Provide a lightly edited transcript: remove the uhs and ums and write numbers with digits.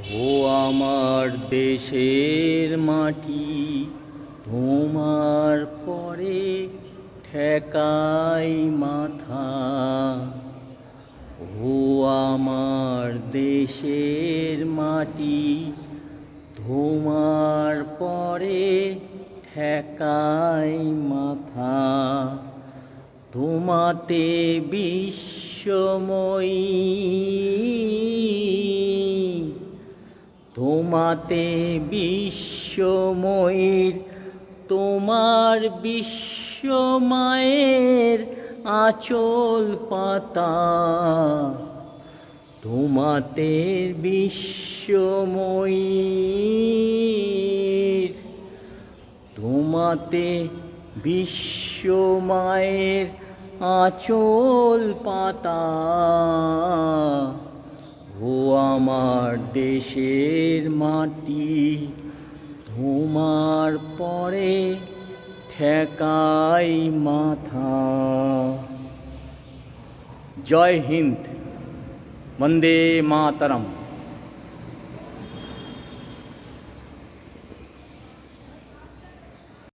ও আমার দেশের মাটি, তোমার পরে ঠেকাই মাথা। ও আমার দেশের মাটি, তোমার পরে ঠেকাই মাথা। তোমাতে বিশ্বময়ী, তোমাতে বিশ্বময়ীর, তোমার বিশ্বমায়ের আঁচল পাতা। তোমাতে বিশ্বময়ীর, তোমাতে বিশ্বমায়ের আঁচল পাতা। ও আমার দেশের মাটি, তোমার পরে ঠেকাই মাথা। জয় হিন্দ, বন্দে মাতরম।